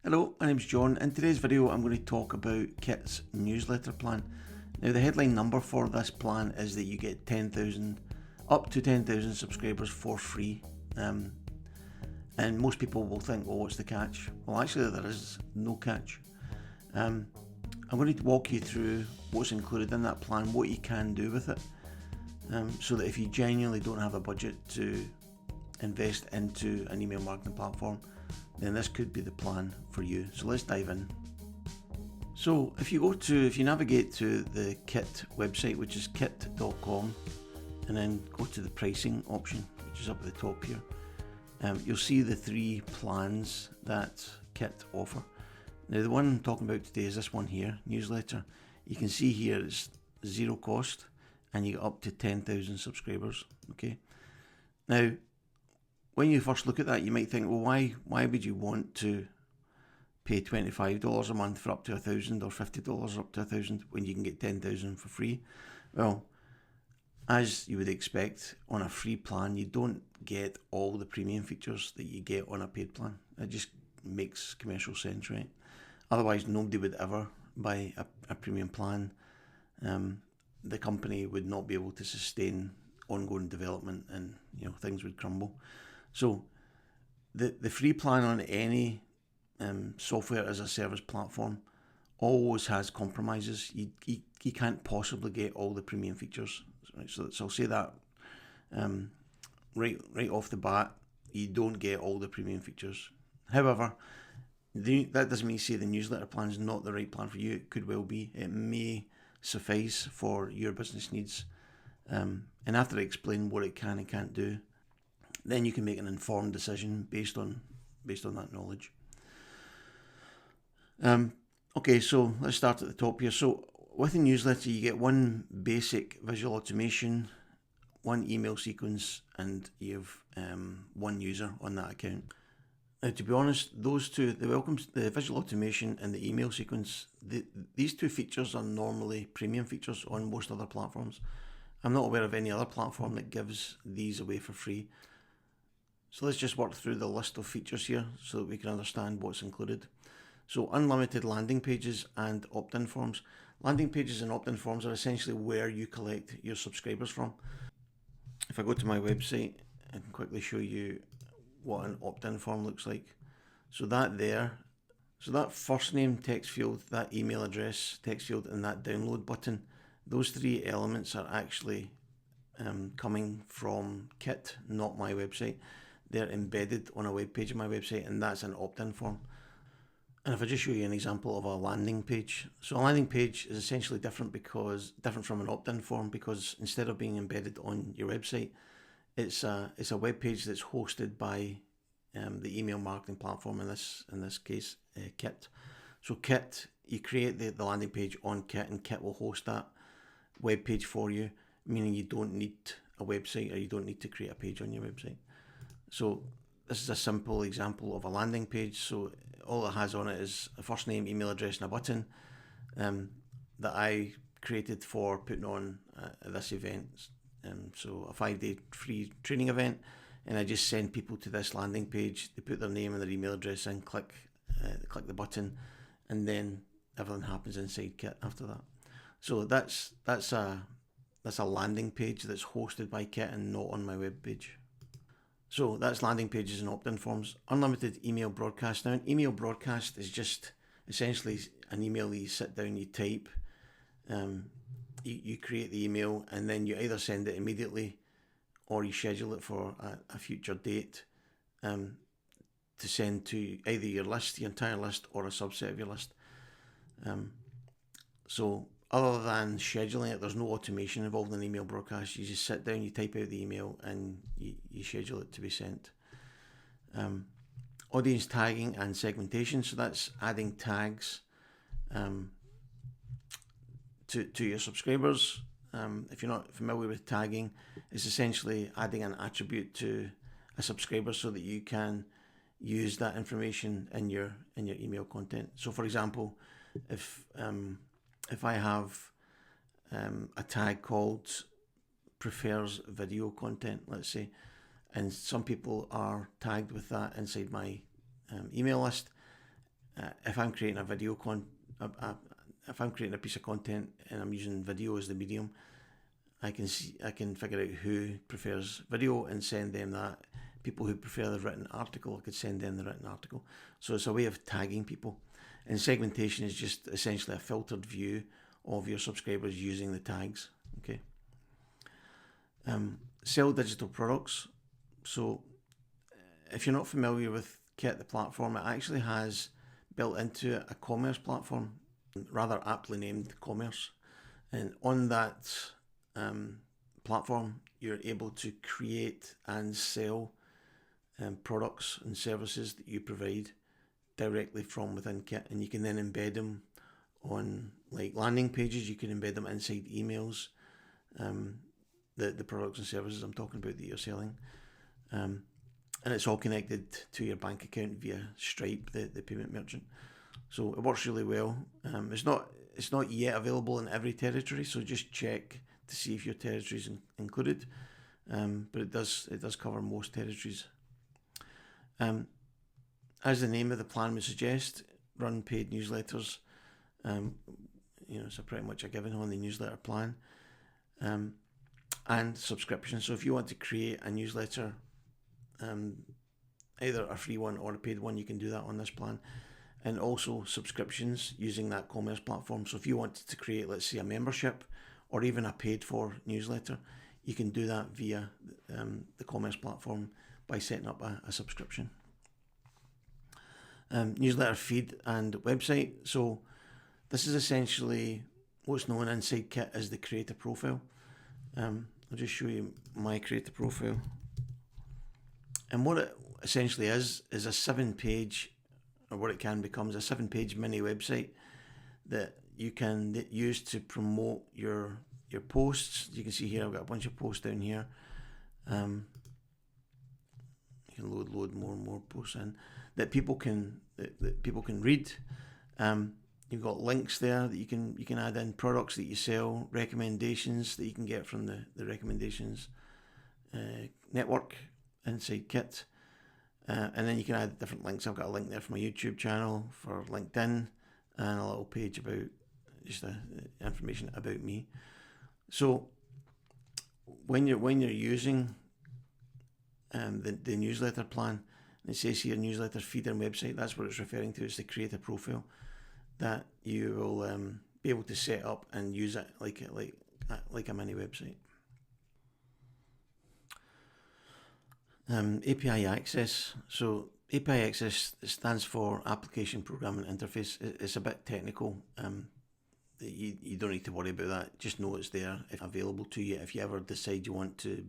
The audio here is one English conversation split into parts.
Hello, my name's John. In today's video I'm going to talk about Kit's newsletter plan. Now the headline number for this plan is that you get up to 10,000 subscribers for free. And most people will think, well, what's the catch? Well, actually there is no catch. I'm going to walk you through what's included in that plan, what you can do with it, so that if you genuinely don't have a budget to invest into an email marketing platform, then this could be the plan for you. So let's dive in. So if you navigate to the Kit website, which is kit.com, and then go to the pricing option, which is up at the top here, you'll see the three plans that Kit offer. Now the one I'm talking about today is this one here, newsletter. You can see here it's zero cost and you get up to 10,000 subscribers. Okay. Now, when you first look at that, you might think, well, why would you want to pay $25 a month for up to 1,000 or $50 up to 1,000 when you can get 10,000 for free? Well, as you would expect, on a free plan, you don't get all the premium features that you get on a paid plan. It just makes commercial sense, right? Otherwise, nobody would ever buy a premium plan. The company would not be able to sustain ongoing development, and things would crumble. So the free plan on any software as a service platform always has compromises. You can't possibly get all the premium features. Right? So I'll say that right off the bat, you don't get all the premium features. However, that doesn't mean to say the newsletter plan is not the right plan for you. It could well be. It may suffice for your business needs. And after I explain what it can and can't do, then you can make an informed decision based on that knowledge. Okay, so let's start at the top here. So with a newsletter, you get one basic visual automation, one email sequence, and you have one user on that account. Now, to be honest, those two, the visual automation and the email sequence, these two features are normally premium features on most other platforms. I'm not aware of any other platform that gives these away for free. So let's just work through the list of features here so that we can understand what's included. So unlimited landing pages and opt-in forms. Landing pages and opt-in forms are essentially where you collect your subscribers from. If I go to my website, I can quickly show you what an opt-in form looks like. So that first name text field, that email address text field, and that download button, those three elements are actually coming from Kit, not my website. They're embedded on a web page on my website, and that's an opt-in form. And if I just show you an example of a landing page. So a landing page is essentially different from an opt-in form, because instead of being embedded on your website, it's a web page that's hosted by the email marketing platform, in this case, Kit. So Kit, you create the landing page on Kit, and Kit will host that web page for you, meaning you don't need a website, or you don't need to create a page on your website. So this is a simple example of a landing page. So all it has on it is a first name, email address, and a button that I created for putting on this event. So a 5-day free training event, and I just send people to this landing page. They put their name and their email address in, click the button, and then everything happens inside Kit after that. So that's a landing page that's hosted by Kit and not on my web page. So that's landing pages and opt-in forms. Unlimited email broadcast. Now, an email broadcast is just essentially an email that you sit down, you type, you create the email, and then you either send it immediately or you schedule it for a future date to send to either your list, the entire list, or a subset of your list. So other than scheduling it, there's no automation involved in an email broadcast. You just sit down, you type out the email, and you schedule it to be sent. Audience tagging and segmentation. So that's adding tags to your subscribers. If you're not familiar with tagging, it's essentially adding an attribute to a subscriber so that you can use that information in your email content. So for example, if I have a tag called prefers video content, let's say, and some people are tagged with that inside my email list, if I'm creating a video if I'm creating a piece of content and I'm using video as the medium, I can figure out who prefers video and send them that. People who prefer the written article, I could send them the written article. So it's a way of tagging people. And segmentation is just essentially a filtered view of your subscribers using the tags. Okay. Sell digital products. So if you're not familiar with Kit, the platform, it actually has built into it a commerce platform, rather aptly named Commerce. And on that platform, you're able to create and sell products and services that you provide directly from within Kit, and you can then embed them on like landing pages. You can embed them inside emails, the products and services I'm talking about that you're selling, and it's all connected to your bank account via Stripe, the payment merchant. So it works really well. It's not yet available in every territory, so just check to see if your territory is included. But it does cover most territories. As the name of the plan would suggest, run paid newsletters. So pretty much a given on the newsletter plan, and subscriptions. So if you want to create a newsletter, either a free one or a paid one, you can do that on this plan. And also subscriptions using that commerce platform. So if you wanted to create, let's say, a membership or even a paid for newsletter, you can do that via the commerce platform by setting up a subscription. Newsletter feed and website. So this is essentially what's known inside Kit as the creator profile. I'll just show you my creator profile. And what it essentially is a 7-page, or what it can become is a 7-page mini website that you can use to promote your posts. You can see here I've got a bunch of posts down here. You can load more and more posts in that people can read. You've got links there that you can add in, products that you sell, recommendations that you can get from the recommendations network inside Kit. And then you can add different links. I've got a link there for my YouTube channel, for LinkedIn, and a little page about just information about me. So when you're using the newsletter plan, it says here newsletter feed and website, that's what it's referring to. It's the creator profile that you will be able to set up and use it like a mini website. API access. So API access stands for Application Programming Interface. It's a bit technical. You don't need to worry about that. Just know it's there, if available to you, if you ever decide you want to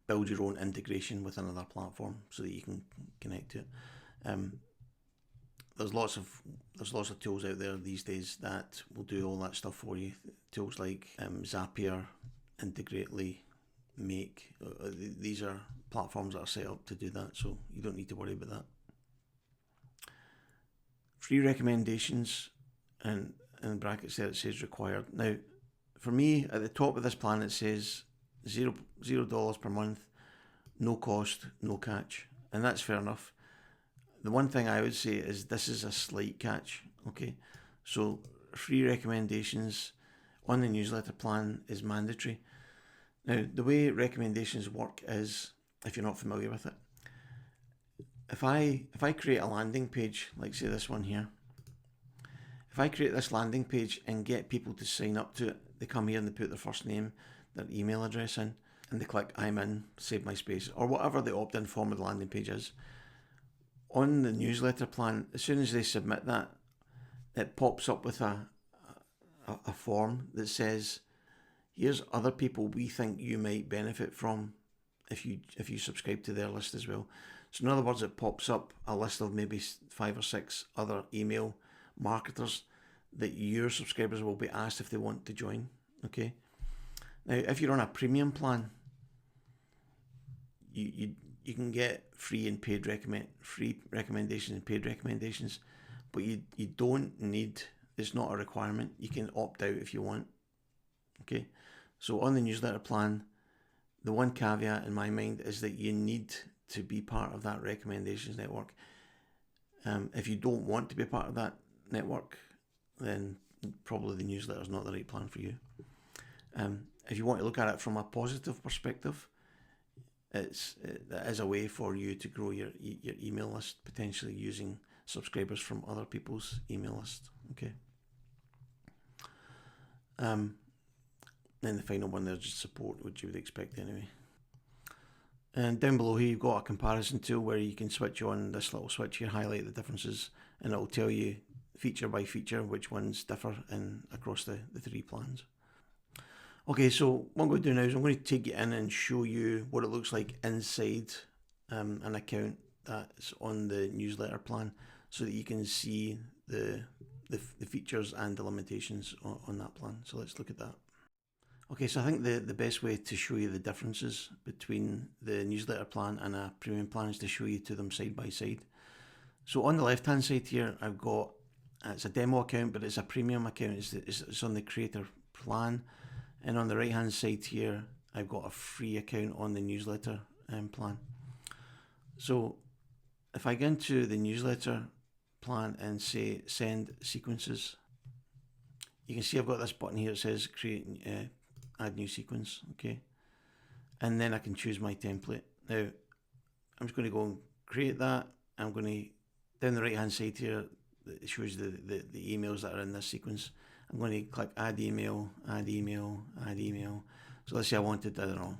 build your own integration with another platform so that you can connect to it. There's lots of tools out there these days that will do all that stuff for you. Tools like Zapier, Integrately, Make. These are platforms that are set up to do that, so you don't need to worry about that. Free recommendations, and in brackets there it says required. Now, for me, at the top of this plan it says $0 per month, no cost, no catch, and that's fair enough. The one thing I would say is this is a slight catch. Okay, so free recommendations on the newsletter plan is mandatory. Now, the way recommendations work is, if you're not familiar with it, if I create a landing page, like say this one here, if I create this landing page and get people to sign up to it, they come here and they put their first name, their email address in, and they click I'm in, save my space, or whatever the opt-in form of the landing page is. On the newsletter plan, as soon as they submit that, it pops up with a form that says, here's other people we think you might benefit from if you subscribe to their list as well. So in other words, it pops up a list of maybe 5 or 6 other email marketers that your subscribers will be asked if they want to join. Okay. Now, if you're on a premium plan, you can get free recommendations and paid recommendations, but you don't need. It's not a requirement. You can opt out if you want. Okay. So on the newsletter plan, the one caveat in my mind is that you need to be part of that recommendations network. If you don't want to be part of that network, then probably the newsletter is not the right plan for you. If you want to look at it from a positive perspective, that is a way for you to grow your email list, potentially using subscribers from other people's email list. Okay. Then the final one there's just support, which you would expect anyway. And down below here you've got a comparison tool where you can switch on this little switch here, highlight the differences, and it'll tell you feature by feature which ones differ across the 3 plans. Okay, so what I'm going to do now is I'm going to take you in and show you what it looks like inside an account that's on the newsletter plan, so that you can see the features and the limitations on that plan. So let's look at that. Okay, so I think the best way to show you the differences between the newsletter plan and a premium plan is to show you to them side by side. So on the left hand side here, I've got, it's a demo account, but it's a premium account. It's on the creator plan. And on the right hand side here, I've got a free account on the newsletter plan. So if I go into the newsletter plan and say send sequences, you can see I've got this button here that says create add new sequence. Okay, and then I can choose my template. Now I'm just going to go and create that. I'm going to, down the right hand side here, it shows the emails that are in this sequence. I'm going to click add email, add email, add email. So let's say I wanted, I don't know,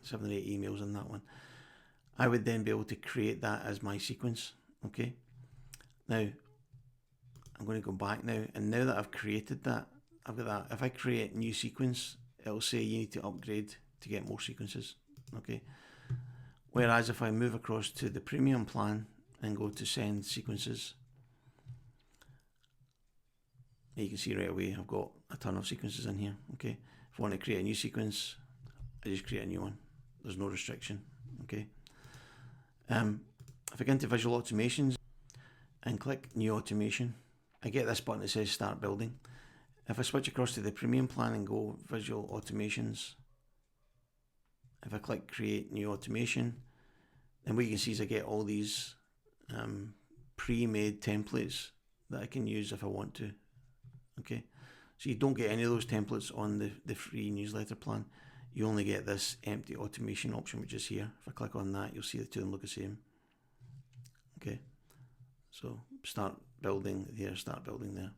7 or 8 emails in that one. I would then be able to create that as my sequence. Okay. Now I'm going to go back now, and now that I've created that, I've got that. If I create new sequence, it'll say you need to upgrade to get more sequences. Okay. Whereas if I move across to the premium plan and go to send sequences, you can see right away I've got a ton of sequences in here. Okay. If I want to create a new sequence, I just create a new one. There's no restriction. Okay. If I go into visual automations and click new automation, I get this button that says start building. If I switch across to the premium plan and go visual automations, if I click create new automation, then what you can see is I get all these pre-made templates that I can use if I want to. Okay, so you don't get any of those templates on the free newsletter plan. You only get this empty automation option, which is here. If I click on that, you'll see the two of them look the same. Okay, so start building here, start building there.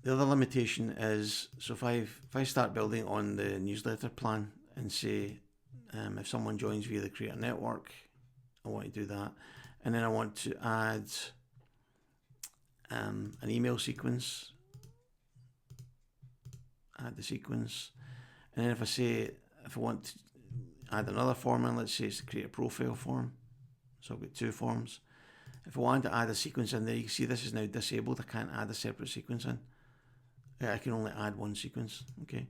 The other limitation is, so if I start building on the newsletter plan and say if someone joins via the creator network, I want to do that, and then I want to add an email sequence, add the sequence, and then if I want to add another form in, let's say it's to create a profile form, so I've got 2 forms. If I want to add a sequence in there, you can see this is now disabled. I can't add a separate sequence in. I can only add one sequence. Okay.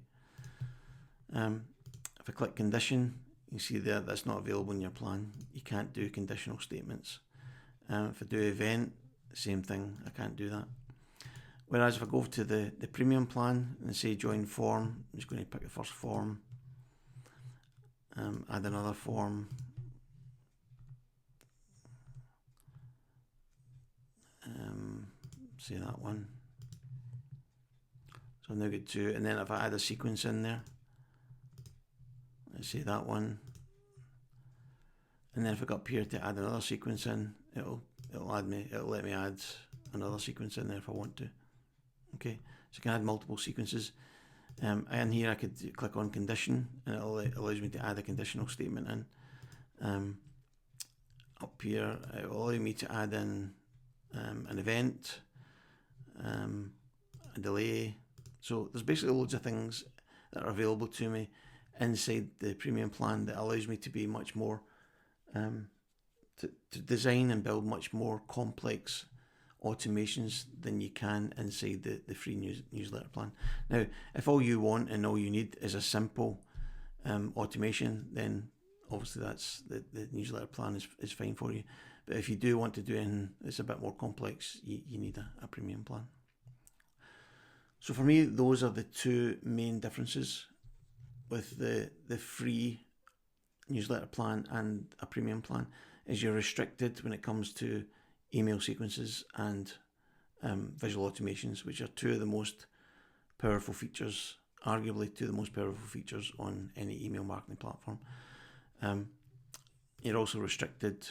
If I click condition, you can see there that's not available in your plan. You can't do conditional statements. If I do event, same thing. I can't do that. Whereas if I go to the premium plan and say join form, I'm just going to pick the first form, add another form, say that one. So I've now got 2, and then if I add a sequence in there, let's say that one, and then if I go up here to add another sequence in, it'll let me add another sequence in there if I want to. Okay, so you can add multiple sequences. And here I could click on condition, and it allows me to add a conditional statement in. Up here, it will allow me to add in an event, a delay. So there's basically loads of things that are available to me inside the premium plan that allows me to be much more to design and build much more complex automations than you can inside the free newsletter plan. Now, if all you want and all you need is a simple automation, then obviously that's the newsletter plan is fine for you. But if you do want to do anything that's a bit more complex, you need a premium plan. So for me, those are the 2 main differences with the free newsletter plan and a premium plan is you're restricted when it comes to email sequences and visual automations, which are two of the most powerful features, arguably two of the most powerful features on any email marketing platform. You're also restricted,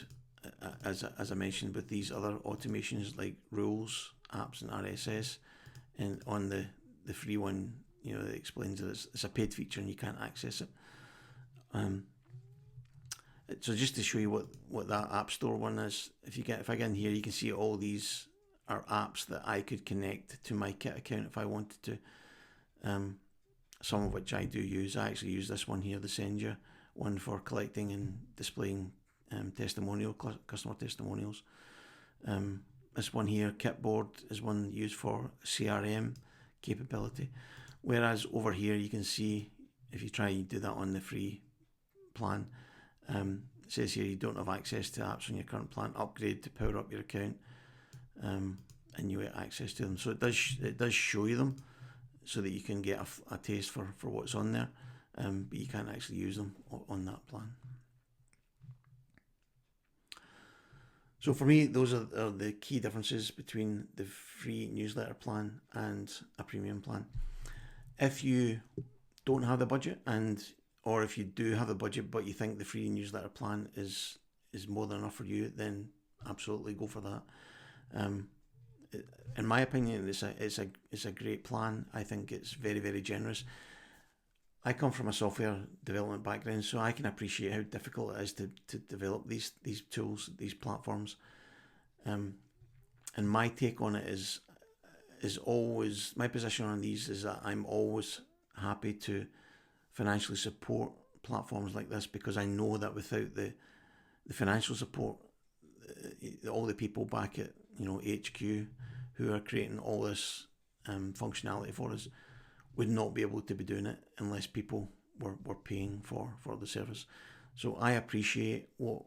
as I mentioned, with these other automations like rules, apps, and RSS. And on the free one, it explains that it's a paid feature and you can't access it. So just to show you what that App Store one is, if I get in here, you can see all these are apps that I could connect to my Kit account if I wanted to. Some of which I do use. I actually use this one here, the Send You one, for collecting and displaying customer testimonials. This one here, Kitboard, is one used for CRM capability. Whereas over here, you can see, if you try to do that on the free plan, it says here you don't have access to apps on your current plan. Upgrade to power up your account, and you get access to them. So it does show you them, so that you can get a taste for what's on there, but you can't actually use them on that plan. So for me, those are the key differences between the free newsletter plan and a premium plan. If you don't have the budget, or if you do have the budget but you think the free newsletter plan is more than enough for you, then absolutely go for that. In my opinion, it's a great plan. I think it's very, very generous. I come from a software development background, so I can appreciate how difficult it is to develop these tools, these platforms. And my take on it is always, my position on these is that I'm always happy to financially support platforms like this, because I know that without the financial support, all the people back at HQ who are creating all this functionality for us would not be able to be doing it unless people were paying for the service. So I appreciate what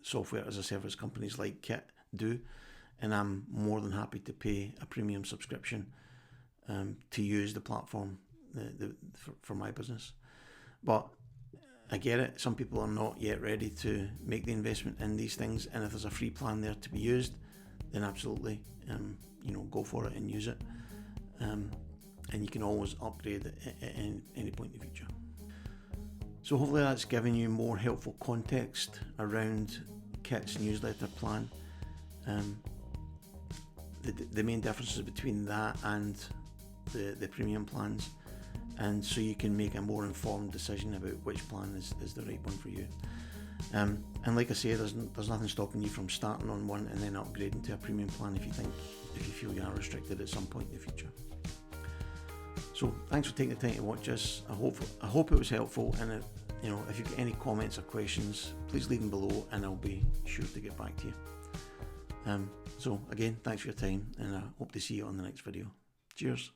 software as a service companies like Kit do, and I'm more than happy to pay a premium subscription to use the platform for my business. But I get it, some people are not yet ready to make the investment in these things, and if there's a free plan there to be used, then absolutely go for it and use it. And you can always upgrade at any point in the future. So hopefully that's given you more helpful context around Kit's newsletter plan. The main differences between that and the premium plans, and so you can make a more informed decision about which plan is the right one for you. And like I say, there's nothing stopping you from starting on one and then upgrading to a premium plan if you feel you are restricted at some point in the future. So thanks for taking the time to watch this. I hope it was helpful, and if you've got any comments or questions, please leave them below and I'll be sure to get back to you. So again, thanks for your time, and I hope to see you on the next video. Cheers.